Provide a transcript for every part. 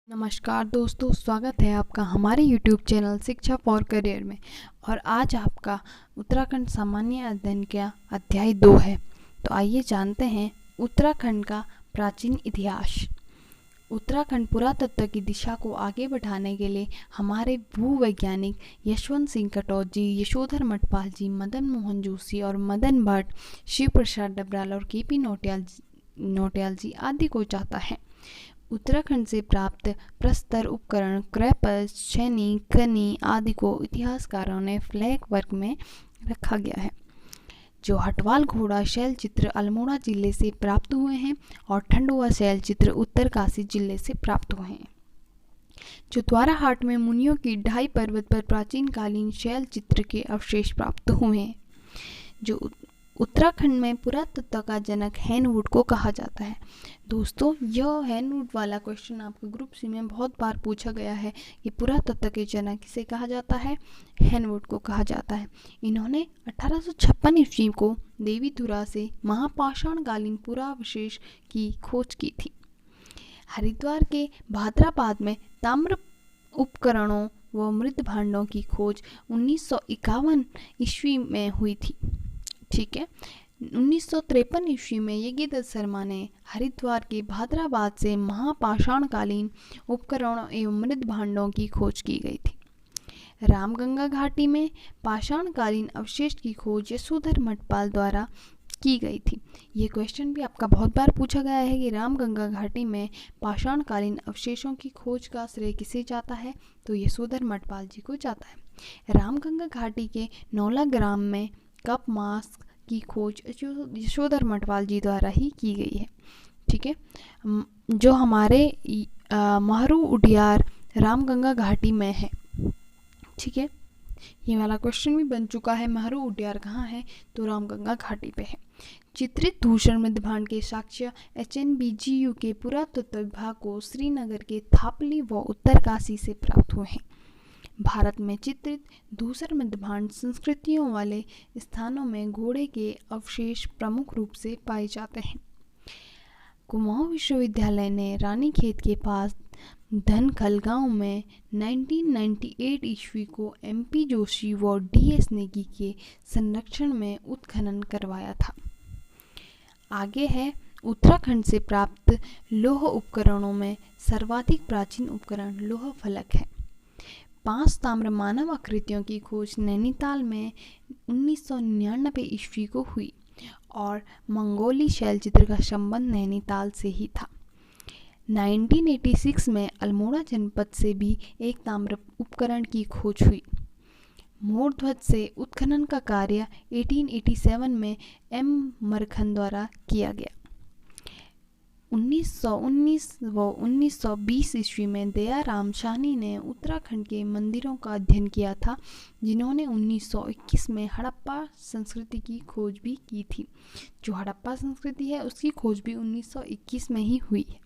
नमस्कार दोस्तों, स्वागत है आपका हमारे YouTube चैनल शिक्षा फॉर करियर में। और आज आपका उत्तराखंड सामान्य अध्ययन का अध्याय 2 है। तो आइए जानते हैं उत्तराखंड का प्राचीन इतिहास। उत्तराखंड पुरातत्व की दिशा को आगे बढ़ाने के लिए हमारे भूवैज्ञानिक यशवंत सिंह कटौच जी, यशोधर मठपाल जी, मदन मोहन जोशी और मदन भट्ट, शिव प्रसाद डबराल और केपी नौटियाल जी आदि को चाहता है। उत्तराखंड से प्राप्त प्रस्तर उपकरण, क्रैपस, छेनी, खनी आदि को इतिहासकारों ने फ्लैग वर्क में रखा गया है। जो हटवाल घोड़ा शैल चित्र अल्मोड़ा जिले से प्राप्त हुए हैं और ठंडुआ शैल चित्र उत्तरकाशी जिले से प्राप्त हुए हैं। जो द्वाराहाट में मुनियों की ढाई पर्वत पर प्राचीन कालीन शैल चित्र के अवशेष प्राप्त हुए हैं। जो उत्तराखंड में पुरातत्व का जनक हेनवुड को कहा जाता है। दोस्तों, यह हेनवुड वाला क्वेश्चन आपके ग्रुप सी में बहुत बार पूछा गया है कि पुरातत्व के जनक किसे कहा जाता है? हेनवुड को कहा जाता है। इन्होंने 1856 ईस्वी को देवीधुरा से महापाषाणकालीन पुरावशेष की खोज की थी। हरिद्वार के भाद्राबाद में ताम्र उपकरणों व मृत भांडों की खोज 1951 ईस्वी में हुई थी। ठीक है, 1953 ईस्वी में यज्ञदत्त शर्मा ने हरिद्वार के भाद्राबाद से महापाषाणकालीन उपकरणों एवं मृत भांडों की खोज की गई थी। रामगंगा घाटी में पाषाणकालीन अवशेष की खोज यशोधर मठपाल द्वारा की गई थी। ये क्वेश्चन भी आपका बहुत बार पूछा गया है कि रामगंगा घाटी में पाषाणकालीन अवशेषों की खोज का श्रेय किसे जाता है? तो यशोधर मठपाल जी को जाता है। रामगंगा घाटी के नौला ग्राम में कप मास्क की खोज यशोधर मठपाल जी द्वारा ही की गई है। ठीक है, जो हमारे महरू उडियार रामगंगा घाटी में है। ठीक है, ये वाला क्वेश्चन भी बन चुका है। महरू उडियार कहाँ है? तो रामगंगा घाटी पे है। चित्रित धूसर मृत भांड के साक्ष्य HNBGU के पुरातत्व विभाग को श्रीनगर के थापली व उत्तरकाशी से प्राप्त हुए हैं। भारत में चित्रित धूसर मृदभांड संस्कृतियों वाले स्थानों में घोड़े के अवशेष प्रमुख रूप से पाए जाते हैं। कुमाऊं विश्वविद्यालय ने रानीखेत के पास धनखल गांव में 1998 ईस्वी को MP जोशी व DS नेगी के संरक्षण में उत्खनन करवाया था। आगे है उत्तराखंड से प्राप्त लौह उपकरणों में सर्वाधिक प्राचीन उपकरण लौह फलक है। 5 ताम्र मानव आकृतियों की खोज नैनीताल में 1999 ईस्वी को हुई और मंगोली शैल चित्र का संबंध नैनीताल से ही था। 1986 में अल्मोड़ा जनपद से भी एक ताम्र उपकरण की खोज हुई। मोरध्वज से उत्खनन का कार्य 1887 में M मरखन द्वारा किया गया। 1919 व 1920 ईस्वी में दयाराम साहनी ने उत्तराखंड के मंदिरों का अध्ययन किया था, जिन्होंने 1921 में हड़प्पा संस्कृति की खोज भी की थी। जो हड़प्पा संस्कृति है उसकी खोज भी 1921 में ही हुई है।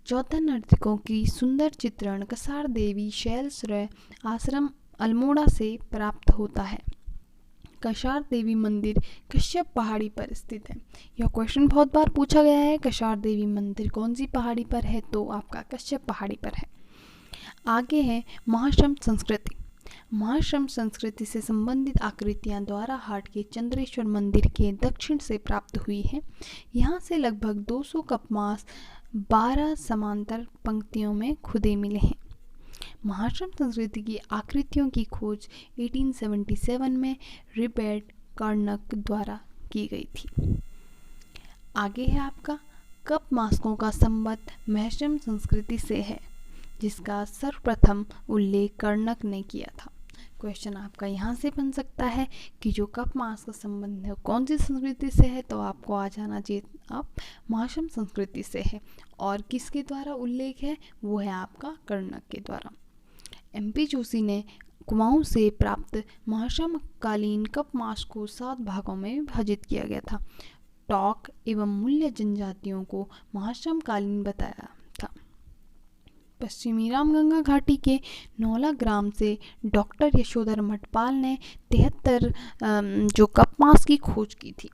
14 नर्तकों की सुंदर चित्रण कसार देवी शैलश्रय आश्रम अल्मोड़ा से प्राप्त होता है। कसार देवी मंदिर कश्यप पहाड़ी पर स्थित है। यह क्वेश्चन बहुत बार पूछा गया है। कसार देवी मंदिर कौन सी पहाड़ी पर है? तो आपका कश्यप पहाड़ी पर है। आगे है महाश्रम संस्कृति। महाश्रम संस्कृति से संबंधित आकृतियां द्वाराहाट के चंद्रेश्वर मंदिर के दक्षिण से प्राप्त हुई है। यहाँ से लगभग 200 कपमास 12 समांतर पंक्तियों में खुदे मिले हैं। महाश्रम संस्कृति की आकृतियों की खोज 1877 में रिबेट कर्णक द्वारा की गई थी। आगे है आपका कप मास्कों का संबंध महश्रम संस्कृति से है, जिसका सर्वप्रथम उल्लेख कर्णक ने किया था। क्वेश्चन आपका यहाँ से बन सकता है कि जो कप मास्क का संबंध है कौन सी संस्कृति से है? तो आपको आ जाना चाहिए आप महाश्रम संस्कृति से है। और किसके द्वारा उल्लेख है? वो है आपका कर्णक के द्वारा। MP जोशी ने कुमाऊं से प्राप्त महाश्रमकालीन कप मास्क को 7 भागों में विभाजित किया गया था। टॉक एवं मूल्य जनजातियों को महाश्रमकालीन बताया था। पश्चिमी रामगंगा घाटी के नौला ग्राम से डॉक्टर यशोधर मठपाल ने 73 जो कप मास्क की खोज की थी।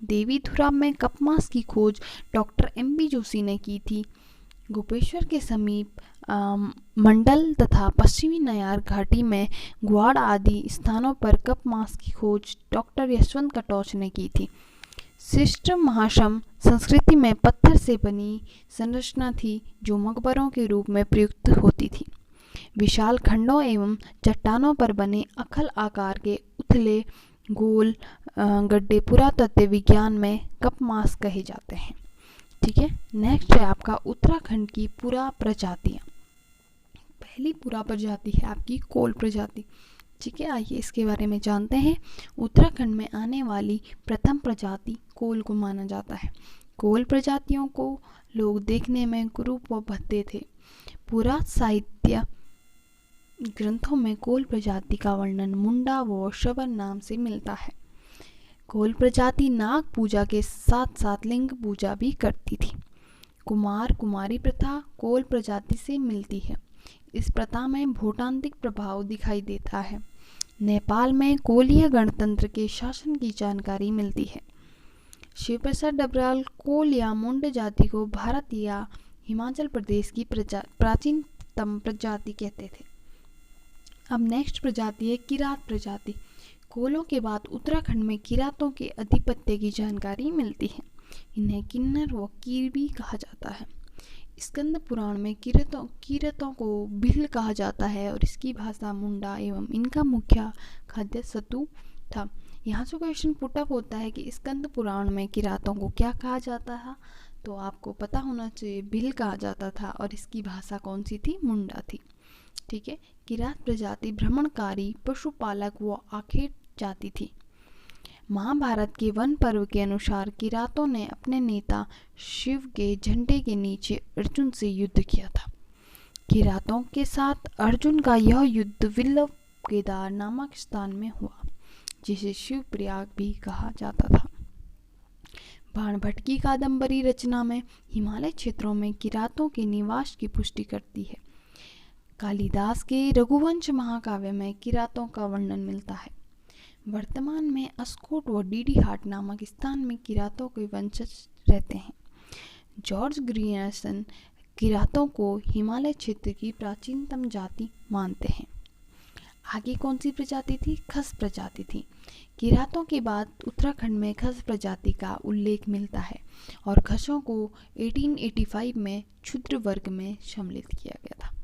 देवीधुरा में कप मास्क की खोज डॉक्टर MP जोशी ने की थी। गोपेश्वर के समीप मंडल तथा पश्चिमी नयार घाटी में ग्वाड़ आदि स्थानों पर कप मांस की खोज डॉक्टर यशवंत कटोच ने की थी। शिष्ट महाशम संस्कृति में पत्थर से बनी संरचना थी जो मकबरों के रूप में प्रयुक्त होती थी। विशाल खंडों एवं चट्टानों पर बने अखल आकार के उथले गोल गड्ढे पुरातत्व विज्ञान में कप मांस कहे जाते हैं। ठीक है, नेक्स्ट है आपका उत्तराखंड की पुरा प्रजातियाँ। पहली पुरा प्रजाति है आपकी कोल प्रजाति। ठीक है, आइए इसके बारे में जानते हैं। उत्तराखंड में आने वाली प्रथम प्रजाति कोल को माना जाता है। कोल प्रजातियों को लोग देखने में कुरूप व भद्दे थे। पुरा साहित्य ग्रंथों में कोल प्रजाति का वर्णन मुंडा व शबर नाम से मिलता है। कोल प्रजाति नाग पूजा के साथ साथ लिंग पूजा भी करती थी। कुमार कुमारी प्रथा कोल प्रजाति से मिलती है। इस प्रथा में भूटांतिक प्रभाव दिखाई देता है। नेपाल में कोलीय गणतंत्र के शासन की जानकारी मिलती है। शिव प्रसाद डबराल कोल या मुंड जाति को भारत या हिमाचल प्रदेश की प्राचीनतम प्रजाति कहते थे। अब नेक्स्ट प्रजाति है किरात प्रजाति। कोलों के बाद उत्तराखंड में किरातों के आधिपत्य की जानकारी मिलती है। इन्हें किन्नर व कीर भी कहा जाता है। स्कंद पुराण में किरतों को भिल कहा जाता है और इसकी भाषा मुंडा एवं इनका मुख्य खाद्य सत्तू था। यहाँ से क्वेश्चन पुटअप होता है कि स्कंद पुराण में किरातों को क्या कहा जाता था, तो आपको पता होना चाहिए भिल कहा जाता था और इसकी भाषा कौन सी थी, मुंडा थी। ठीक है, किरात प्रजाति भ्रमणकारी पशुपालक व आखेट जाति थी। महाभारत के वन पर्व के अनुसार किरातों ने अपने नेता शिव के झंडे के नीचे अर्जुन से युद्ध किया था। किरातों के साथ अर्जुन का यह युद्ध विल्लव केदार नामक स्थान में हुआ, जिसे शिव प्रयाग भी कहा जाता था। बाणभट्ट की कादंबरी रचना में हिमालय क्षेत्रों में किरातों के निवास की पुष्टि करती है। कालिदास के रघुवंश महाकाव्य में किरातों का वर्णन मिलता है। वर्तमान में अस्कोट व डीडी हाट नामक स्थान में किरातों के वंशज रहते हैं। जॉर्ज ग्रियर्सन किरातों को हिमालय क्षेत्र की प्राचीनतम जाति मानते हैं। आगे कौन सी प्रजाति थी, खस प्रजाति थी। किरातों के बाद उत्तराखंड में खस प्रजाति का उल्लेख मिलता है और खसों को 1885 में क्षुद्र वर्ग में सम्मिलित किया गया था।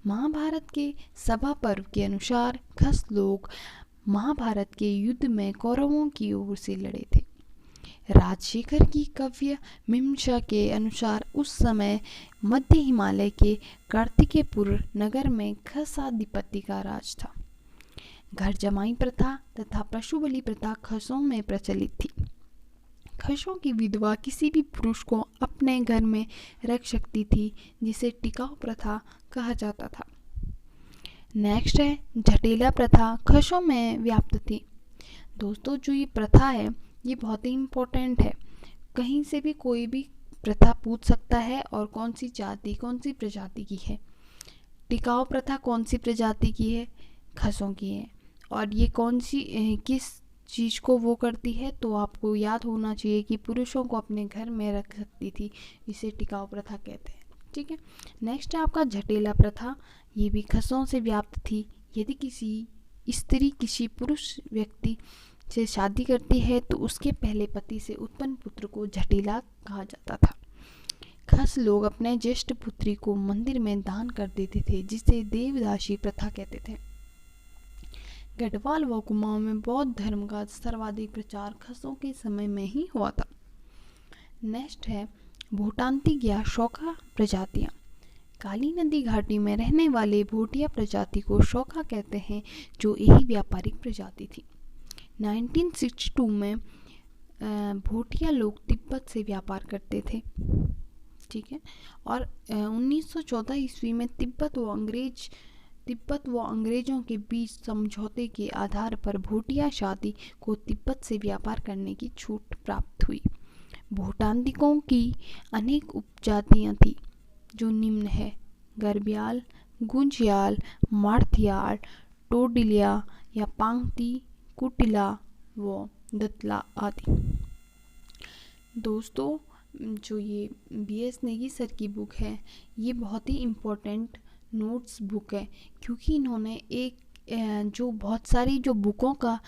महाभारत के सभा पर्व के अनुसार खस लोग महाभारत के युद्ध में कौरवों की ओर से लड़े थे। राजशेखर की काव्य मीमांसा के अनुसार उस समय मध्य हिमालय के कार्तिकेयपुर नगर में खस आधिपत्य का राज था। घर जमाई प्रथा तथा पशु बलि प्रथा खसों में प्रचलित थी। खसों की विधवा किसी भी पुरुष को अपने घर में रख सकती थी, जिसे टिकाऊ प्रथा कहा जाता था। नेक्स्ट है झटेला प्रथा, खसों में व्याप्त थी। दोस्तों, जो ये प्रथा है ये बहुत ही इम्पोर्टेंट है। कहीं से भी कोई भी प्रथा पूछ सकता है और कौन सी जाति कौन सी प्रजाति की है। टिकाऊ प्रथा कौन सी प्रजाति की है, खसों की है। और ये कौन सी किस चीज़ को वो करती है, तो आपको याद होना चाहिए कि पुरुषों को अपने घर में रख सकती थी, इसे टिकाऊ प्रथा कहते हैं। ठीक है, नेक्स्ट है आपका झटेला प्रथा। ये भी खसों से व्याप्त थी। यदि किसी स्त्री किसी पुरुष व्यक्ति से शादी करती है तो उसके पहले पति से उत्पन्न पुत्र को झटेला कहा जाता था। खस लोग अपने ज्येष्ठ पुत्री को मंदिर में दान कर देते थे, जिसे देवदासी प्रथा कहते थे। गढ़वाल व कुमाऊं में बौद्ध धर्म का सर्वाधिक प्रचार खसों के समय में ही हुआ था। नेक्स्ट है भूटांतिक या शौका प्रजातियां। काली नदी घाटी में रहने वाले भूटिया प्रजाति को शौका कहते हैं, जो एक व्यापारिक प्रजाति थी। 1962 में भूटिया लोग तिब्बत से व्यापार करते थे। ठीक है, और 1914 ईस्वी में तिब्बत व अंग्रेजों के बीच समझौते के आधार पर भूटिया जाति को तिब्बत से व्यापार करने की छूट प्राप्त हुई। भूटांतिकों की अनेक उपजातियां थी, जो निम्न है: गरब्याल, गुंजियाल, मार्थियाल, टोडिलिया या पांगती, कुटिला व दतला आदि। दोस्तों, जो ये BS नेगी सर की बुक है, ये बहुत ही इम्पोर्टेंट नोट्स बुक है, क्योंकि इन्होंने एक जो बहुत सारी जो बुकों का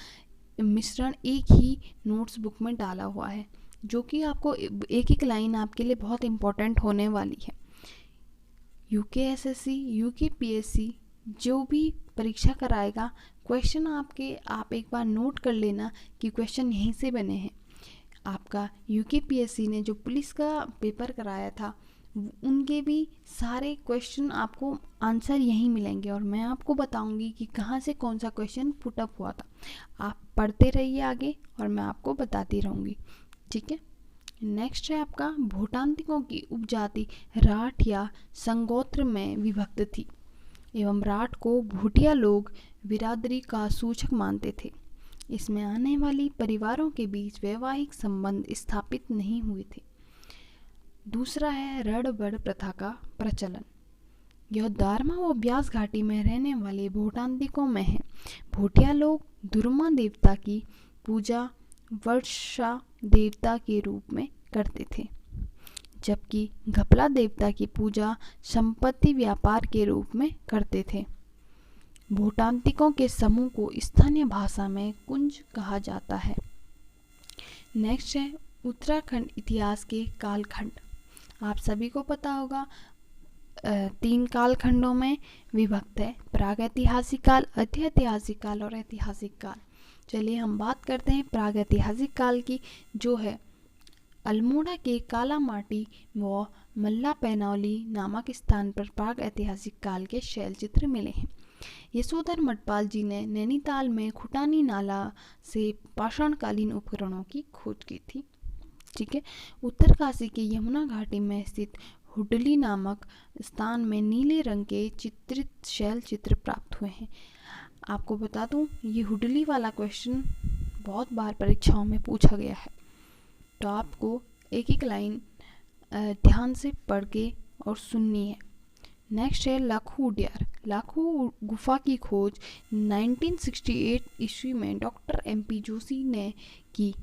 मिश्रण एक ही नोट्स बुक में डाला हुआ है, जो कि आपको एक एक लाइन आपके लिए बहुत इम्पोर्टेंट होने वाली है। UKSSC, UKPSC जो भी परीक्षा कराएगा, क्वेश्चन आप एक बार नोट कर लेना कि क्वेश्चन यहीं से बने हैं। आपका UKPSC ने जो पुलिस का पेपर कराया था, उनके भी सारे क्वेश्चन आपको आंसर यहीं मिलेंगे, और मैं आपको बताऊंगी कि कहाँ से कौन सा क्वेश्चन पुट अप हुआ था। आप पढ़ते रहिए आगे और मैं आपको बताती रहूँगी, ठीक है। नेक्स्ट है आपका, भोटांतिकों की उपजाति राठ या संगोत्र में विभक्त थी एवं राठ को भूटिया लोग बिरादरी का सूचक मानते थे। इसमें आने वाली परिवारों के बीच वैवाहिक संबंध स्थापित नहीं हुए थे। दूसरा है रणबड़ प्रथा का प्रचलन। यह दारमा व ब्यास घाटी में रहने वाले भोटांतिकों में है। भूटिया लोग दुर्मा देवता की पूजा वर्षा देवता के रूप में करते थे, जबकि घपला देवता की पूजा संपत्ति व्यापार के रूप में करते थे। भोटांतिकों के समूह को स्थानीय भाषा में कुंज कहा जाता है। नेक्स्ट है उत्तराखंड इतिहास के कालखंड। आप सभी को पता होगा 3 कालखंडों में विभक्त है, प्रागैतिहासिक काल, अतिऐतिहासिक काल और ऐतिहासिक काल। चलिए हम बात करते हैं प्रागैतिहासिक काल की, जो है अल्मोड़ा के काला माटी व मल्ला पैनौली नामक स्थान पर प्रागैतिहासिक काल के शैल चित्र मिले हैं। यशोधर मठपाल जी ने नैनीताल में खुटानी नाला से पाषाणकालीन उपकरणों की खोज की थी, ठीक है। उत्तरकाशी के यमुना घाटी में स्थित हुडली नामक स्थान में नीले रंग के चित्रित शैल चित्र प्राप्त हुए हैं। आपको बता दूं, ये हुडली वाला क्वेश्चन बहुत बार परीक्षाओं में पूछा गया है, तो आपको एक एक लाइन ध्यान से पढ़ के और सुननी है। नेक्स्ट है लाखू उडियार। लाखू गुफा की खोज 1968 ईस्वी में डॉक्टर MP जोशी ने की।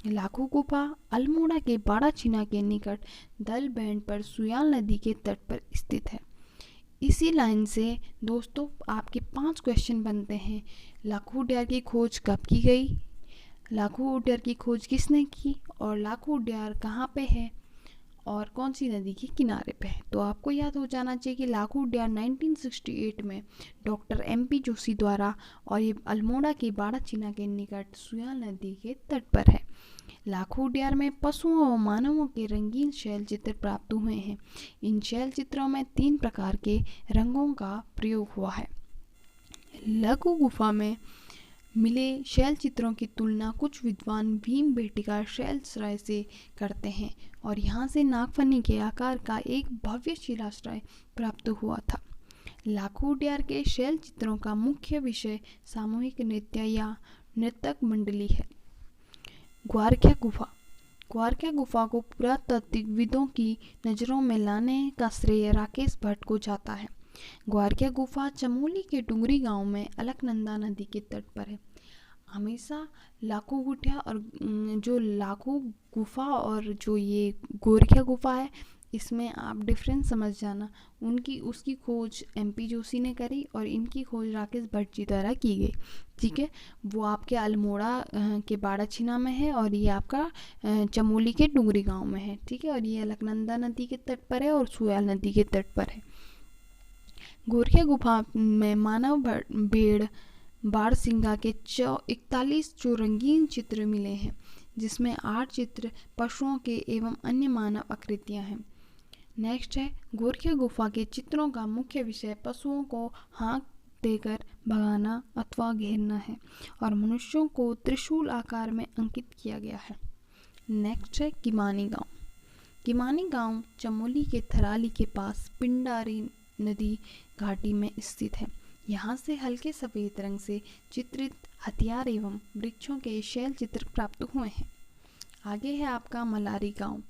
लाखू गुफा अल्मोड़ा के बाड़ाचीना के निकट दल बैंड पर सुयाल नदी के तट पर स्थित है। इसी लाइन से दोस्तों आपके 5 क्वेश्चन बनते हैं। लाखू उडियार की खोज कब की गई, लाखू उडियार की खोज किसने की, और लाखू उडियार कहाँ पे है और कौन सी नदी के किनारे पे है। तो आपको याद हो जाना चाहिए कि लाखू उडियार 1968 में डॉक्टर MP जोशी द्वारा, और ये अल्मोड़ा के बाड़ाचीना के निकट सुयाल नदी के तट पर है। लाखू उडियार में पशुओं और मानवों के रंगीन शैल चित्र प्राप्त हुए हैं। इन शैल चित्रों में 3 प्रकार के रंगों का प्रयोग हुआ है। लघु गुफा में मिले शैल चित्रों की तुलना कुछ विद्वान भीम बेटिका शैल श्राय से करते हैं, और यहाँ से नागफनी के आकार का एक भव्य शिलाश्रय प्राप्त हुआ था। लाखू उडियार के शैल चित्रों का मुख्य विषय सामूहिक नृत्य या नृतक मंडली है। ग्वारख्या गुफा। ग्वारख्या गुफा को पुरातात्विदों की नज़रों में लाने का श्रेय राकेश भट्ट को जाता है। ग्वारख्या गुफा चमोली के डुंगरी गांव में अलकनंदा नदी के तट पर है। हमेशा लाखू गुठिया और जो लाखू गुफा और जो ये गोरखिया गुफा है, इसमें आप डिफरेंस समझ जाना। उसकी खोज MP जोशी ने करी और इनकी खोज राकेश भट्ट जी द्वारा की गई, ठीक है। वो आपके अल्मोड़ा के बाड़ाचीना में है और ये आपका चमोली के डुंगरी गांव में है, ठीक है। और ये अलकनंदा नदी के तट पर है और सुयाल नदी के तट पर है। गोरखिया गुफा में मानव भेड़ बारहसिंगा के 41 जो रंगीन चित्र मिले हैं, जिसमें 8 चित्र पशुओं के एवं अन्य मानव आकृतियां हैं। नेक्स्ट है गोरखिया गुफा के चित्रों का मुख्य विषय पशुओं को हाँक देकर भगाना अथवा घेरना है, और मनुष्यों को त्रिशूल आकार में अंकित किया गया है। नेक्स्ट है किमानी गांव। किमानी गांव चमोली के थराली के पास पिंडारी नदी घाटी में स्थित है। यहाँ से हल्के सफ़ेद रंग से चित्रित हथियार एवं वृक्षों के शैल चित्र प्राप्त हुए हैं। आगे है आपका मलारी गांव।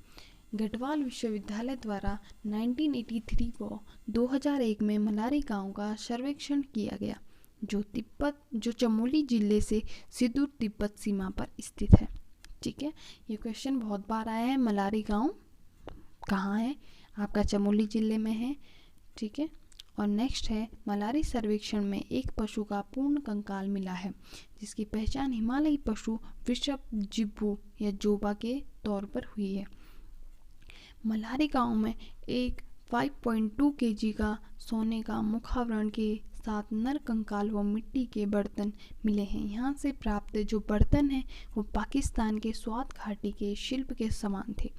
गढ़वाल विश्वविद्यालय द्वारा 1983 व 2001 में मलारी गांव का सर्वेक्षण किया गया, जो चमोली जिले से सुदूर तिब्बत सीमा पर स्थित है, ठीक है। ये क्वेश्चन बहुत बार आया है, मलारी गांव कहाँ है? आपका चमोली जिले में है। ठीक है। और नेक्स्ट है, मलारी सर्वेक्षण में एक पशु का पूर्ण कंकाल मिला है जिसकी पहचान हिमालयी पशु वृषभ, जिब्बू या जोबा के तौर पर हुई है। मलारी गांव में एक 5.2 केजी का सोने का मुखावरण के साथ नर कंकाल व मिट्टी के बर्तन मिले हैं। यहाँ से प्राप्त जो बर्तन हैं वो पाकिस्तान के स्वात घाटी के शिल्प के समान थे।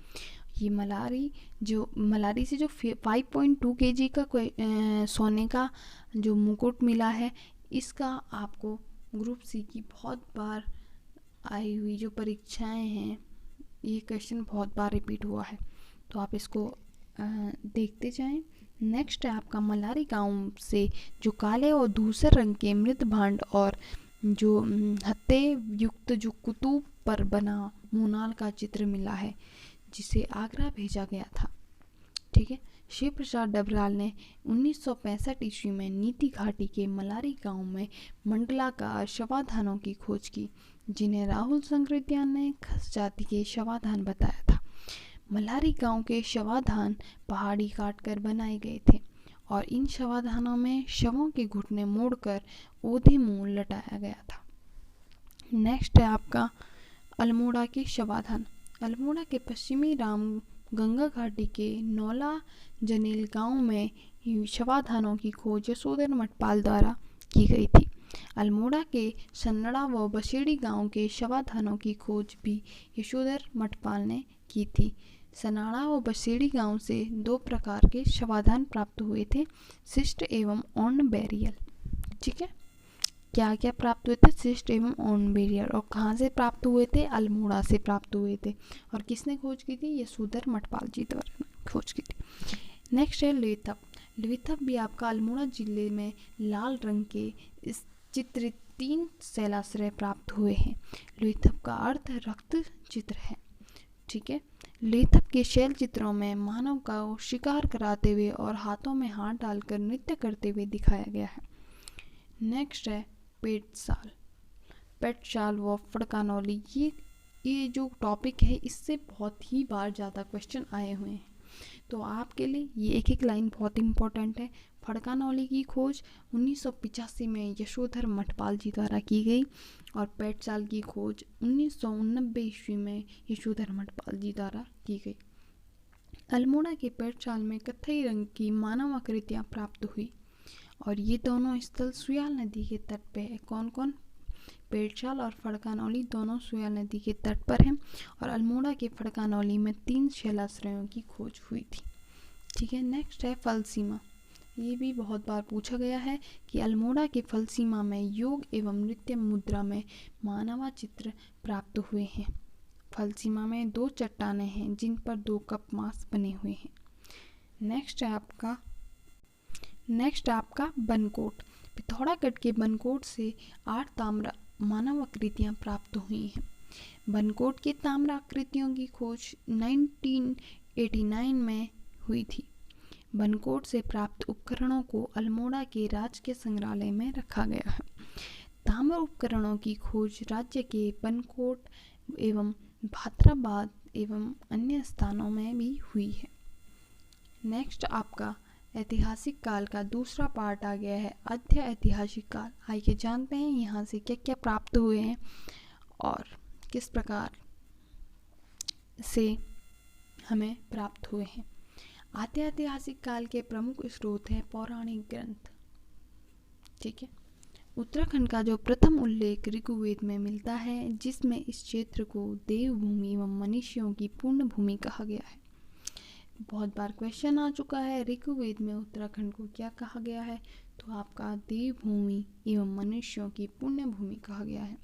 ये मलारी से जो 5.2 केजी का सोने का जो मुकुट मिला है, इसका आपको ग्रुप सी की बहुत बार आई हुई जो परीक्षाएं हैं, ये क्वेश्चन बहुत बार रिपीट हुआ है, तो आप इसको देखते जाएं। नेक्स्ट है आपका, मलारी गांव से जो काले और धूसर रंग के मृत भांड और जो हत्ते युक्त जो कुतुब पर बना मोनाल का चित्र मिला है, जिसे आगरा भेजा गया था। ठीक है। शिव प्रसाद डबराल ने 1965 ईस्वी में नीति घाटी के मलारी गांव में मंडलाकार शवाधानों की खोज की, जिन्हें राहुल संकृत्या ने खस जाति के शवाधान बताया था। मलारी गांव के शवाधान पहाड़ी काटकर बनाए गए थे और इन शवाधानों में शवों के घुटने मोड़कर ओधे मुंह लटाया गया था। नेक्स्ट है आपका अल्मोड़ा के शवाधान। अल्मोड़ा के पश्चिमी राम गंगा घाटी के नौला जनेल गांव में शवाधानों की खोज यशोधर मठपाल द्वारा की गई थी। अल्मोड़ा के सन्नड़ा व बसेड़ी गांव के शवाधानों की खोज भी यशोधर मठपाल ने की थी। सनाड़ा व बसेड़ी गांव से 2 प्रकार के शवाधान प्राप्त हुए थे, शिष्ट एवं ऑर्न बैरियल। ठीक है। क्या क्या प्राप्त हुए थे? शिष्ट एवं ऑर्न बैरियल। और कहाँ से प्राप्त हुए थे? अल्मोड़ा से प्राप्त हुए थे। और किसने खोज की थी? यशोधर मठपाल जी द्वारा खोज की थी। नेक्स्ट है लेथप। लेथप भी आपका अल्मोड़ा जिले में लाल रंग के इस चित्रित 3 शैलाश्रय प्राप्त हुए हैं। लेथप का अर्थ रक्त चित्र है। ठीक है। लेथप के शैल चित्रों में मानव का शिकार कराते हुए और हाथों में हाथ डालकर नृत्य करते हुए दिखाया गया है। नेक्स्ट है पेटशाल व फड़कानौली। ये जो टॉपिक है, इससे बहुत ही बार ज़्यादा क्वेश्चन आए हुए हैं, तो आपके लिए ये एक एक लाइन बहुत इंपॉर्टेंट है। फड़कानौली की खोज 1985 में यशोधर मठपाल जी द्वारा की गई और पेटशाल की खोज 1989 ईस्वी में यशोधर मठपाल जी द्वारा की गई। अल्मोड़ा के पेटशाल में कत्थई रंग की मानव आकृतियाँ प्राप्त हुई और ये दोनों स्थल सुयाल नदी के तट पे है। कौन कौन? पेटशाल और फड़कानौली दोनों सुयाल नदी के तट पर हैं और अल्मोड़ा के फड़कानौली में 3 शैलाश्रयों की खोज हुई थी। ठीक है। नेक्स्ट है फलसीमा। ये भी बहुत बार पूछा गया है कि अल्मोड़ा के फलसीमा में योग एवं नृत्य मुद्रा में मानवा चित्र प्राप्त हुए हैं। फलसीमा में 2 चट्टानें हैं जिन पर 2 कप मांस बने हुए हैं। नेक्स्ट आपका बनकोट। पिथौरागढ़ के बनकोट से 8 ताम्र मानव आकृतियाँ प्राप्त हुई हैं। बनकोट के ताम्र आकृतियों की खोज 1989 में हुई थी। बनकोट से प्राप्त उपकरणों को अल्मोड़ा के राजकीय संग्रहालय में रखा गया है। ताम्र उपकरणों की खोज राज्य के बनकोट एवं भाद्राबाद एवं अन्य स्थानों में भी हुई है। नेक्स्ट आपका ऐतिहासिक काल का दूसरा पार्ट आ गया है, अध्य ऐतिहासिक काल। आइए जानते हैं यहाँ से क्या क्या प्राप्त हुए हैं और किस प्रकार से हमें प्राप्त हुए हैं। आद्य ऐतिहासिक काल के प्रमुख स्रोत हैं पौराणिक ग्रंथ। ठीक है। उत्तराखंड का जो प्रथम उल्लेख ऋग्वेद में मिलता है, जिसमें इस क्षेत्र को देवभूमि एवं मनुष्यों की पूर्ण भूमि कहा गया है। बहुत बार क्वेश्चन आ चुका है, ऋग्वेद में उत्तराखंड को क्या कहा गया है? तो आपका देवभूमि एवं मनुष्यों की पुण्य भूमि कहा गया है।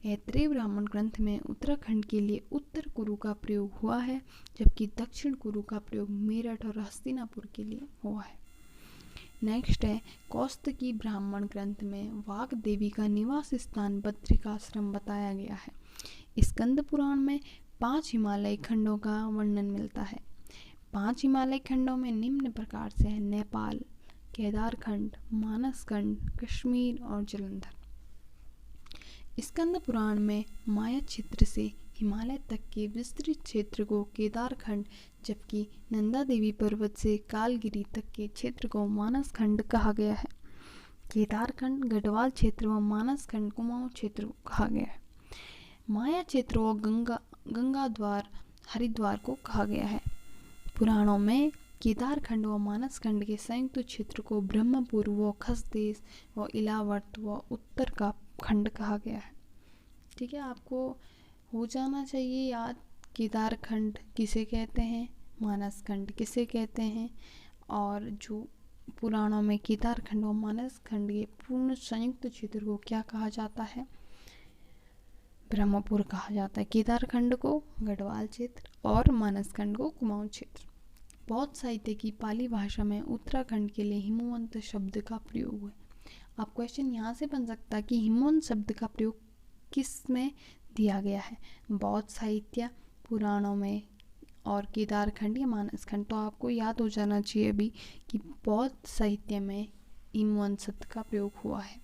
ऐत्रेय ब्राह्मण ग्रंथ में उत्तराखंड के लिए उत्तर कुरु का प्रयोग हुआ है, जबकि दक्षिण कुरु का प्रयोग मेरठ और हस्तिनापुर के लिए हुआ है। नेक्स्ट है कौस्तकी ब्राह्मण ग्रंथ में वाग देवी का निवास स्थान बद्रिकाश्रम बताया गया है। स्कंद पुराण में 5 हिमालय खंडों का वर्णन मिलता है। 5 हिमालय खंडों में निम्न प्रकार से है: नेपाल, केदारखंड, मानसखंड, कश्मीर और जलंधर। स्कंद पुराण में माया क्षेत्र से हिमालय तक के विस्तृत क्षेत्र को केदारखंड, जबकि नंदा देवी पर्वत से कालगिरी तक के क्षेत्र को मानसखंड कहा गया है। केदारखंड, गढ़वाल क्षेत्र व मानसखंड कुमाऊं क्षेत्र को कहा गया है। माया क्षेत्र व गंगा द्वार हरिद्वार को कहा गया है। पुराणों में केदारखंड व मानसखंड के संयुक्त क्षेत्र को ब्रह्मपुर व खसदेश व इलावर्त व उत्तर का खंड कहा गया है। ठीक है, आपको हो जाना चाहिए याद केदारखंड किसे कहते हैं, मानसखंड किसे कहते हैं, और जो पुराणों में केदारखंड व मानसखंड के पूर्ण संयुक्त क्षेत्र को क्या कहा जाता है, ब्रह्मपुर कहा जाता है। केदारखंड को गढ़वाल क्षेत्र और मानसखंड को कुमाऊं क्षेत्र। बौद्ध साहित्य की पाली भाषा में उत्तराखंड के लिए हिमवंत शब्द का प्रयोग है। अब क्वेश्चन यहाँ से बन सकता है कि हिमवंत शब्द का प्रयोग किस में दिया गया है, बौद्ध साहित्य, पुराणों में और केदारखंड या मानसखंड। तो आपको याद हो जाना चाहिए अभी कि बौद्ध साहित्य में हिमवंत शब्द का प्रयोग हुआ है।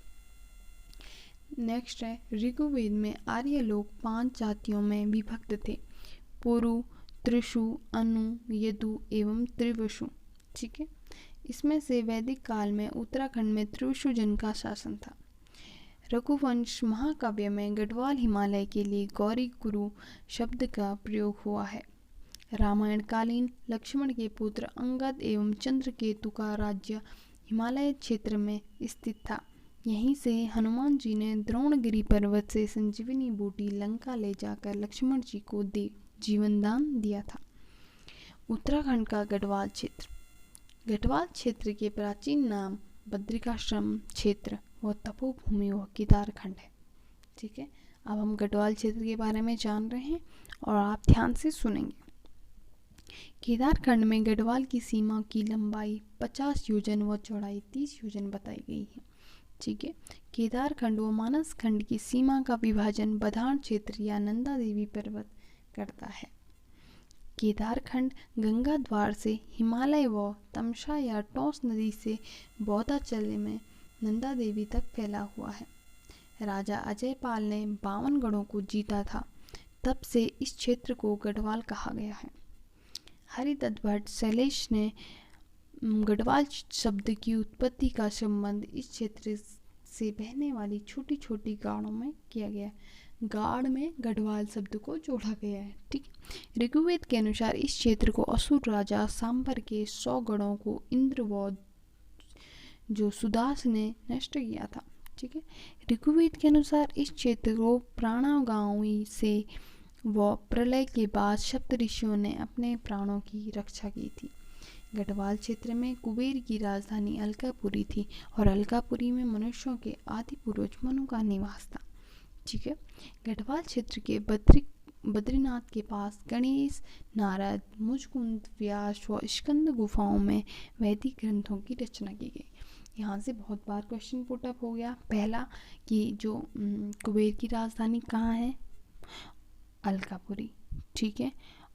नेक्स्ट है, ऋग्वेद में आर्य लोग 5 जातियों में विभक्त थे, पुरु, त्रिशु, अनु, यदु एवं त्रिवसु। ठीक है, इसमें से वैदिक काल में उत्तराखंड में त्रिवसु जन का शासन था। रघुवंश महाकाव्य में गढ़वाल हिमालय के लिए गौरी गुरु शब्द का प्रयोग हुआ है। रामायण कालीन लक्ष्मण के पुत्र अंगद एवं चंद्रकेतु का राज्य हिमालय क्षेत्र में स्थित था। यहीं से हनुमान जी ने द्रोणगिरी पर्वत से संजीवनी बूटी लंका ले जाकर लक्ष्मण जी को जीवन दान दिया था। उत्तराखंड का गढ़वाल क्षेत्र। गढ़वाल क्षेत्र के प्राचीन नाम बद्रिकाश्रम क्षेत्र व तपोभूमि व केदारखंड है। ठीक है, अब हम गढ़वाल क्षेत्र के बारे में जान रहे हैं और आप ध्यान से सुनेंगे। केदारखंड में गढ़वाल की सीमा की लंबाई 50 योजन व चौड़ाई 30 योजन बताई गई है। ठीक है, केदारखंड व मानसखंड की सीमा का विभाजन बधान क्षेत्र या नंदा देवी पर्वत करता है। केदारखंड गंगा द्वार से हिमालय व तमसा या टोंस नदी से बौद्धाचल में नंदा देवी तक फैला हुआ है। राजा अजयपाल ने 52 गढ़ों को जीता था, तब से इस क्षेत्र को गढ़वाल कहा गया है। हरिदत्त भट्ट शैलेश ने गढ़वाल शब्द की उत्पत्ति का संबंध इस क्षेत्र से बहने वाली छोटी छोटी गाड़ों में किया गया। गाड़ में गढ़वाल शब्द को जोड़ा गया है। ठीक, ऋग्वेद के अनुसार इस क्षेत्र को असुर राजा सांबर के 100 गढ़ों को इंद्र व जो सुदास ने नष्ट किया था। ठीक है, ऋग्वेद के अनुसार इस क्षेत्र को प्राणागामी से व प्रलय के बाद सप्तऋषियों ने अपने प्राणों की रक्षा की थी। गढ़वाल क्षेत्र में कुबेर की राजधानी अलकापुरी थी और अलकापुरी में मनुष्यों के आदि पूर्वज मनु का निवास था। ठीक है, गढ़वाल क्षेत्र के बद्रीनाथ के पास गणेश, नारद, मुचकुंद, व्यास व स्कंद गुफाओं में वैदिक ग्रंथों की रचना की गई। यहाँ से बहुत बार क्वेश्चन पुट अप हो गया। पहला कि जो कुबेर की राजधानी कहाँ है, अलकापुरी। ठीक है,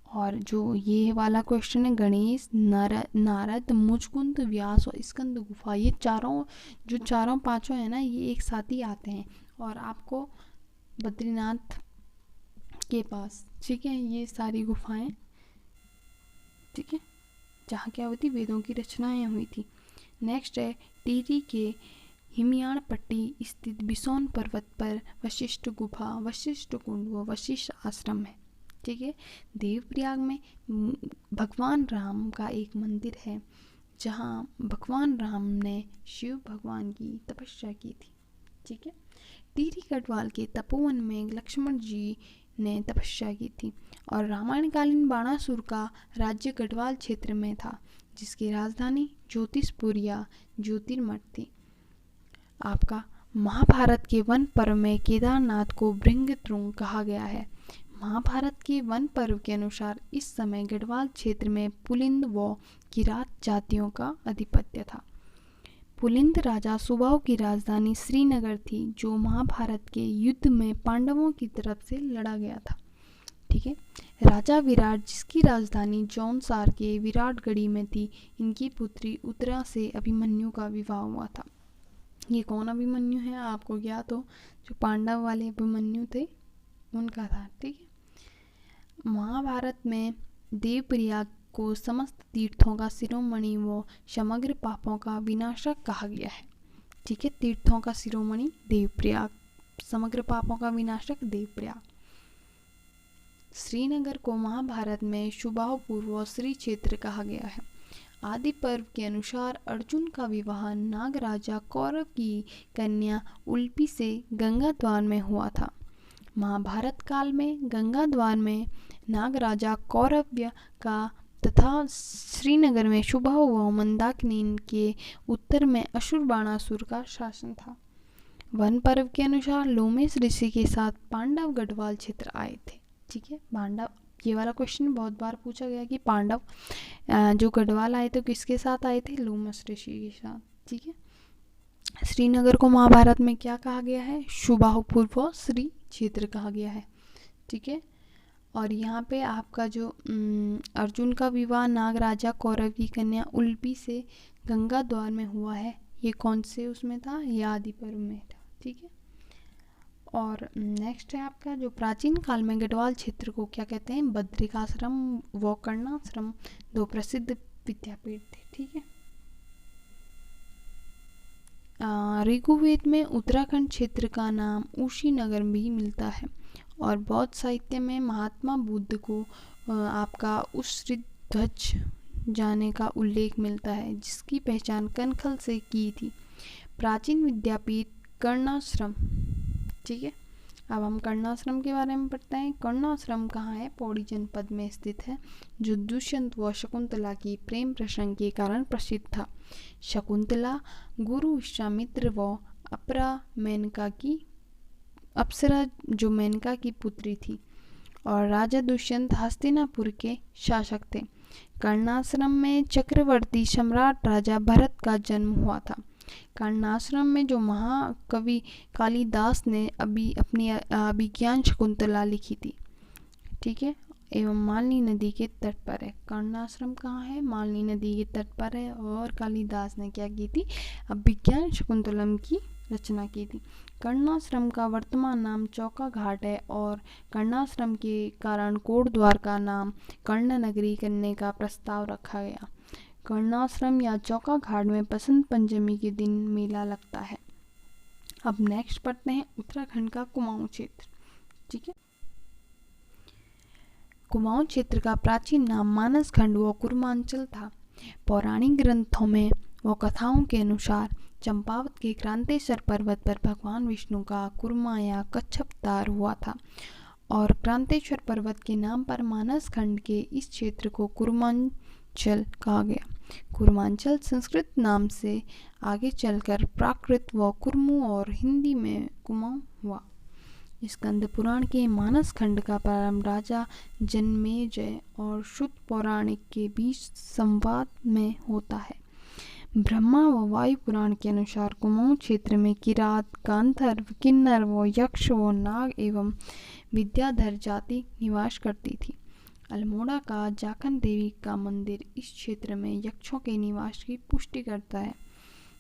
और जो ये वाला क्वेश्चन है गणेश, नारद, मुचकुंद, व्यास और स्कंद गुफा, ये चारों पांचों है ना, ये एक साथ ही आते हैं और आपको बद्रीनाथ के पास, ठीक है, ये सारी गुफाएं, ठीक है, जहाँ क्या हुई थी, वेदों की रचनाएं हुई थी। नेक्स्ट है, टिहरी के हिमयाण पट्टी स्थित बिसौन पर्वत पर वशिष्ठ गुफा, वशिष्ठ कुंड व वशिष्ठ आश्रम है। ठीक है, देवप्रयाग में भगवान राम का एक मंदिर है जहाँ भगवान राम ने शिव भगवान की तपस्या की थी। ठीक है, टिहरी गढ़वाल के तपोवन में लक्ष्मण जी ने तपस्या की थी और रामायणकालीन बाणासुर का राज्य गढ़वाल क्षेत्र में था, जिसकी राजधानी ज्योतिषपुर या ज्योतिर्मठ थी। आपका महाभारत के वन पर्व में केदारनाथ को भृंगतृंग कहा गया है। महाभारत के वन पर्व के अनुसार इस समय गढ़वाल क्षेत्र में पुलिंद व किरात जातियों का आधिपत्य था। पुलिंद राजा सुबाहु की राजधानी श्रीनगर थी, जो महाभारत के युद्ध में पांडवों की तरफ से लड़ा गया था। ठीक है, राजा विराट, जिसकी राजधानी जौनसार के विराटगढ़ी में थी, इनकी पुत्री उत्तरा से अभिमन्यु का विवाह हुआ था। ये कौन अभिमन्यु है आपको ज्ञात हो? जो पांडव वाले अभिमन्यु थे उनका था। ठीक है, महाभारत में देवप्रयाग को समस्त तीर्थों का शिरोमणि व समग्र पापों का विनाशक कहा गया है। ठीक है, तीर्थों का शिरोमणि देवप्रयाग, समग्र पापों का विनाशक देवप्रयाग। श्रीनगर को महाभारत में शुभापूर्व श्री क्षेत्र कहा गया है। आदि पर्व के अनुसार अर्जुन का विवाह नाग राजा कौरव की कन्या उल्पी से गंगा द्वार में हुआ था। महाभारत काल में गंगा द्वार में नाग राजा कौरव्य का तथा श्रीनगर में शुभा व मंदाकिनी के उत्तर में असुर बाणासुर का शासन था। वन पर्व के अनुसार लोमेश ऋषि के साथ पांडव गढ़वाल क्षेत्र आए थे। ठीक है, पांडव, ये वाला क्वेश्चन बहुत बार पूछा गया कि पांडव जो गढ़वाल आए थे किसके साथ आए थे? लोमेश ऋषि के साथ। ठीक है, श्रीनगर को महाभारत में क्या कहा गया है? शुभापूर्व श्री क्षेत्र कहा गया है। ठीक है, और यहाँ पे आपका जो अर्जुन का विवाह नाग राजा कौरव की कन्या उल्पी से गंगा द्वार में हुआ है, ये कौन से उसमें था? ये आदि पर्व में था। ठीक है, और नेक्स्ट है आपका जो प्राचीन काल में गढ़वाल क्षेत्र को क्या कहते हैं? बद्रिकाश्रम व कर्णाश्रम दो प्रसिद्ध विद्यापीठ थे। ठीक है, ऋग्वेद में उत्तराखंड क्षेत्र का नाम उशीनगर भी मिलता है और बौद्ध साहित्य में महात्मा बुद्ध को आपका उष्ध्वज जाने का उल्लेख मिलता है, जिसकी पहचान कनखल से की थी। प्राचीन विद्यापीठ कर्णाश्रम। ठीक है, अब हम कर्णाश्रम के बारे में पढ़ते हैं। कर्णाश्रम कहाँ है? पौड़ी जनपद में स्थित है, जो दुष्यंत व शकुंतला की प्रेम प्रसंग के कारण प्रसिद्ध था। शकुंतला गुरु विश्वामित्र व अप्सरा जो मेनका की पुत्री थी और राजा दुष्यंत हस्तिनापुर के शासक थे। कर्णाश्रम में चक्रवर्ती सम्राट राजा भरत का जन्म हुआ था। कर्णाश्रम में जो महाकवि कालिदास ने अपनी अभिज्ञान शकुंतला लिखी थी। ठीक है, एवं मालनी नदी के तट पर है। कर्णाश्रम कहाँ है? मालनी नदी के तट पर है और कालिदास ने क्या की थी? अभिज्ञान शकुंतलम की रचना की थी। कर्णाश्रम का वर्तमान नाम चौका घाट है और कर्णाश्रम के कारण कोट द्वार का नाम कर्ण नगरी करने का प्रस्ताव रखा गया। कर्णाश्रम या चौका घाट में बसंत पंचमी के दिन मेला लगता है। अब नेक्स्ट पढ़ते हैं उत्तराखंड का कुमाऊं क्षेत्र। ठीक है, कुमाऊं क्षेत्र का प्राचीन नाम मानसखंड व कुर्मांचल था। पौराणिक ग्रंथों में व कथाओं के अनुसार चंपावत के क्रांतेश्वर पर्वत पर भगवान विष्णु का कुर्मा या कच्छपतार हुआ था और क्रांतेश्वर पर्वत के नाम पर मानसखंड के इस क्षेत्र को कुर्मांचल कहा गया। कुर्मांचल संस्कृत नाम से आगे चलकर प्राकृत व कुर्मू और हिंदी में कुमाऊं हुआ। स्कंद पुराण के मानसखंड का प्रारंभ राजा जन्मेजय और शुद्ध पौराणिक के बीच संवाद में होता है। ब्रह्मा व वायु पुराण के अनुसार कुमाऊं क्षेत्र में किरात, गांधर्व, किन्नर व यक्ष व नाग एवं विद्याधर जाति निवास करती थी। अल्मोड़ा का जाखन देवी का मंदिर इस क्षेत्र में यक्षों के निवास की पुष्टि करता है।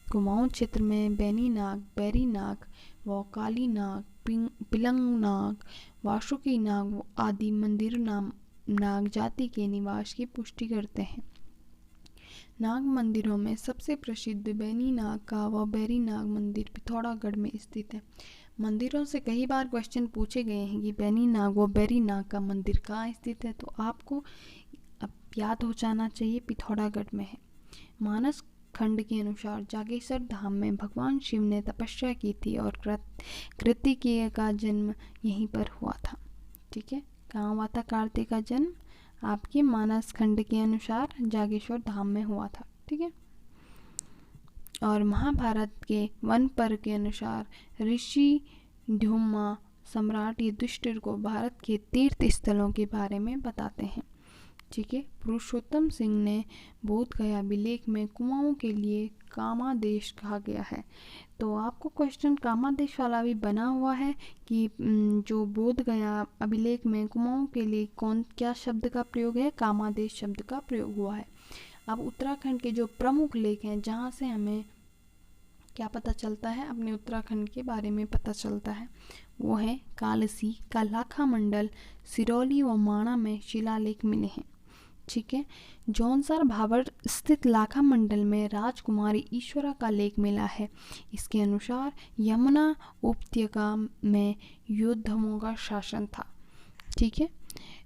कुमाऊं क्षेत्र में बैनी नाग, बैरी नाग व काली नाग, पिलंग नाग, वासुकी नाग आदि मंदिर नाग जाति के निवास की पुष्टि करते हैं। नाग मंदिरों में सबसे प्रसिद्ध बैनी नाग का व बैरी नाग मंदिर पिथौरागढ़ में स्थित है। मंदिरों से कई बार क्वेश्चन पूछे गए हैं कि बैनी नाग व बैरी नाग का मंदिर कहाँ स्थित है, तो आपको अब याद हो जाना चाहिए, पिथौरागढ़ में है। मानस खंड के अनुसार जागेश्वर धाम में भगवान शिव ने तपस्या की थी और कार्तिकेय का जन्म यहीं पर हुआ था। ठीक है, कहाँ हुआ था कार्तिक का जन्म? आपके मानस खंड के अनुसार जागेश्वर धाम में हुआ था। ठीक है, और महाभारत के वन पर्व के अनुसार ऋषि ध्युमा सम्राट युधिष्ठिर को भारत के तीर्थ स्थलों के बारे में बताते हैं। ठीक है, पुरुषोत्तम सिंह ने बोध गया अभिलेख में कुमाऊं के लिए कामादेश कहा गया है। तो आपको क्वेश्चन कामादेश वाला भी बना हुआ है कि जो बोध गया अभिलेख में कुमाऊं के लिए क्या शब्द का प्रयोग है? कामादेश शब्द का प्रयोग हुआ है। अब उत्तराखंड के जो प्रमुख लेख हैं जहाँ से हमें क्या पता चलता है, अपने उत्तराखंड के बारे में पता चलता है। वो है कालसी का लाखा मंडल, सिरौली व माणा में शिलालेख मिले हैं। ठीक है। जौनसार भाबर स्थित लाखा मंडल में राजकुमारी ईश्वरा का लेख मिला है। इसके अनुसार यमुना उपत्यका में योद्धमों का शासन था। ठीक है।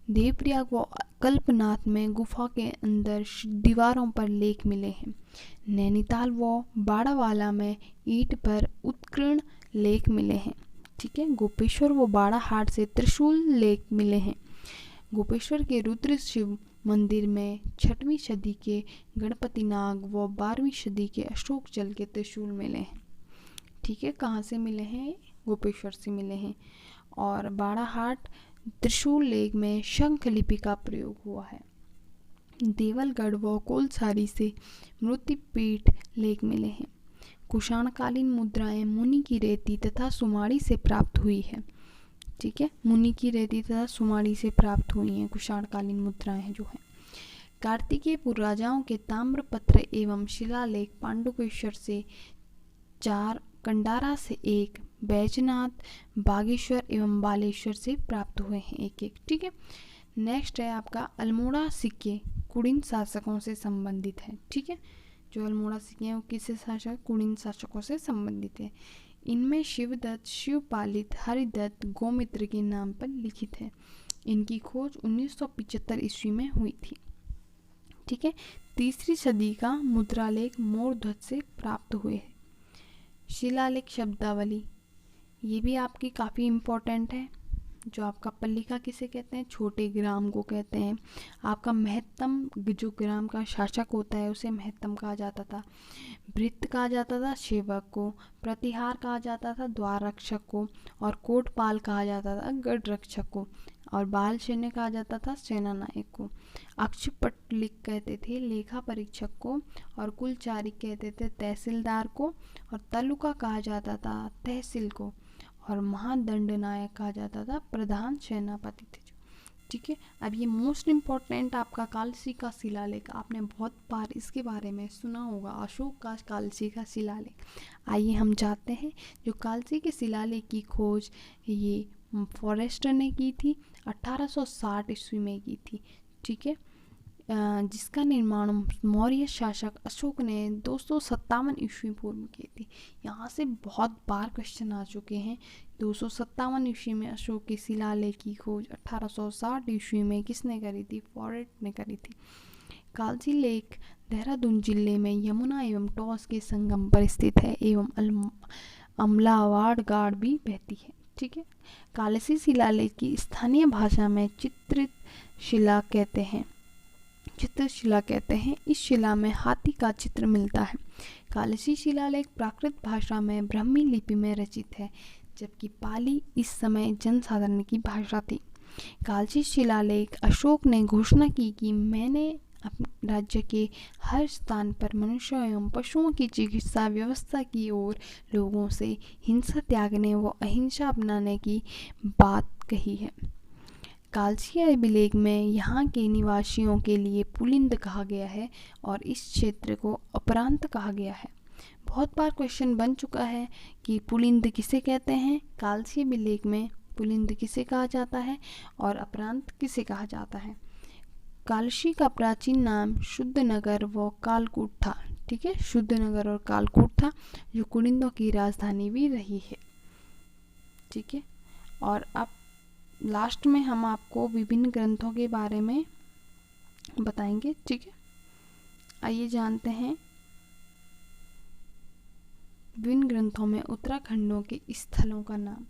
देवप्रयाग व कल्पनाथ में गुफा के अंदर दीवारों पर लेख मिले हैं। नैनीताल व बाड़ावाला में ईंट पर उत्कीर्ण लेख मिले हैं। ठीक है। गोपेश्वर व बाड़ाहाट से त्रिशूल लेख मिले हैं। गोपेश्वर के रुद्र शिव मंदिर में 6वीं सदी के गणपति नाग व 12वीं सदी के अशोक चल के त्रिशूल मिले हैं। ठीक है। कहाँ से मिले हैं? गोपेश्वर से मिले हैं। और बाड़ाहाट त्रिशूल लेख में शंख लिपि का प्रयोग हुआ है। देवलगढ़ व कोलसारी से मृत्युपीठ लेख मिले हैं। कुषाणकालीन मुद्राएं मुनि की रेती तथा सुमाड़ी से प्राप्त हुई है। ठीक है। मुनि की रेती तथा सुमाड़ी से प्राप्त हुई हैं कुषाणकालीन मुद्राएं जो हैं। कार्तिकेयपुर राजाओं के ताम्रपत्र एवं शिलालेख पांडुकेश्वर से 4, कंडारा से 1, बैजनाथ, बागेश्वर एवं बालेश्वर से प्राप्त हुए हैं एक। ठीक है। नेक्स्ट है आपका अल्मोड़ा सिक्के कुड़िन शासकों से संबंधित है। ठीक है। जो अल्मोड़ा सिक्के हैं वो किससे शासक? कुड़िन शासकों से संबंधित है। इनमें शिवदत्त, शिवपालित, हरिदत्त, गोमित्र के नाम पर लिखित है। इनकी खोज 1975 ईस्वी में हुई थी। ठीक है। 3री सदी का मुद्रालेख मोरध्वज से प्राप्त हुए हैं। शिलालेख शब्दावली, ये भी आपकी काफ़ी इम्पोर्टेंट है। जो आपका पल्लिका किसे कहते हैं? छोटे ग्राम को कहते हैं। आपका महत्तम, जो ग्राम का शासक होता है उसे महत्तम कहा जाता था। भृत्य कहा जाता था सेवक को, प्रतिहार कहा जाता था द्वार रक्षक को, और कोटपाल कहा जाता था गढ़ रक्षक को, और बाल सैन्य कहा जाता था सेना नायक को। अक्षपटलिक कहते थे लेखा परीक्षक को, और कुलचारी कहते थे तहसीलदार को, और तालुका कहा जाता था तहसील को, और महादंड नायक कहा जाता था प्रधान सेनापति थे। ठीक है। अब ये मोस्ट इम्पॉर्टेंट आपका कालसी का शिलालेख, आपने बहुत बार इसके बारे में सुना होगा, अशोक का कालसी का शिलालेख। आइए हम जानते हैं। जो कालसी के शिलालेख की खोज ये फॉरेस्टर ने की थी, 1860 ईस्वी में की थी। ठीक है। जिसका निर्माण मौर्य शासक अशोक ने 257 ईस्वी पूर्व की थी। यहाँ से बहुत बार क्वेश्चन आ चुके हैं। 257 ईस्वी में अशोक के शिलालेख की खोज 1860 ईस्वी में किसने करी थी? फॉरेस्ट ने करी थी। कालसी लेक देहरादून जिले में यमुना एवं टॉस के संगम पर स्थित है एवं अमलावाड़ गाड़ भी बहती है। ठीक है। कालसी शिलालेख की स्थानीय भाषा में चित्रित शिला कहते हैं। चित्रशिला कहते हैं। इस शिला में हाथी का चित्र मिलता है। कालसी शिलालेख प्राकृत भाषा में ब्राह्मी लिपि में रचित है, जबकि पाली इस समय जनसाधारण की भाषा थी। कालसी शिलालेख अशोक ने घोषणा की कि मैंने अपने राज्य के हर स्थान पर मनुष्यों एवं पशुओं की चिकित्सा व्यवस्था की और लोगों से हिंसा त्यागने व अहिंसा अपनाने की बात कही है। कालसी अभिलेख में यहाँ के निवासियों के लिए पुलिंद कहा गया है और इस क्षेत्र को अपरांत कहा गया है। बहुत बार क्वेश्चन बन चुका है कि पुलिंद किसे कहते हैं। कालसी अभिलेख में पुलिंद किसे कहा जाता है और अपरांत किसे कहा जाता है। कालसी का प्राचीन नाम शुद्धनगर व कालकूट था। ठीक है। शुद्धनगर और कालकूट था, जो कुलिंदों की राजधानी भी रही है। ठीक है। और अब लास्ट में हम आपको विभिन्न ग्रंथों के बारे में बताएंगे। ठीक है। आइए जानते हैं विभिन्न ग्रंथों में उत्तराखंडों के स्थलों का नाम।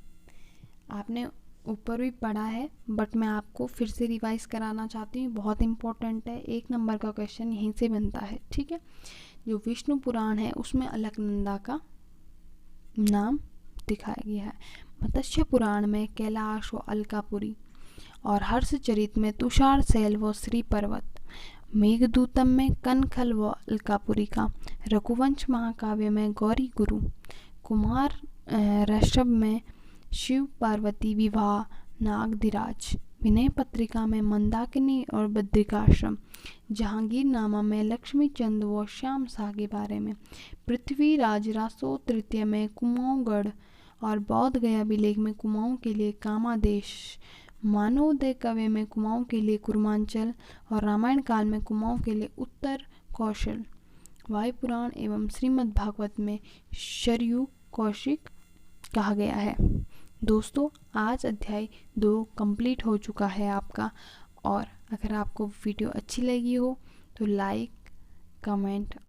आपने ऊपर भी पढ़ा है, बट मैं आपको फिर से रिवाइज कराना चाहती हूँ। बहुत इंपॉर्टेंट है। 1 नंबर का क्वेश्चन यहीं से बनता है। ठीक है। जो विष्णु पुराण है उसमें अलकनंदा का नाम दिखाया गया है। मत्स्य पुराण में कैलाश व अलकापुरी, और हर्षचरित में तुषार शैल व श्री पर्वत, मेघदूतम में कनखल व अलकापुरी का, रघुवंश महाकाव्य में गौरी गुरु, कुमार ऋषभ में शिव पार्वती विवाह नागधिराज, विनय पत्रिका में मंदाकिनी और बद्रिकाश्रम, जहांगीरनामा में लक्ष्मी चंद व श्याम शाह के बारे में, पृथ्वीराज रासो तृतीय में कुमाऊँगढ़ और बोध गया अभिलेख में कुमाऊँ के लिए कामादेश, मानवोदय काव्य में कुमाऊँ के लिए कुर्मांचल और रामायण काल में कुमाऊँ के लिए उत्तर कौशल, वायुपुराण एवं श्रीमद् भागवत में शरयू कौशिक कहा गया है। दोस्तों, आज अध्याय 2 कंप्लीट हो चुका है आपका। और अगर आपको वीडियो अच्छी लगी हो तो लाइक, कमेंट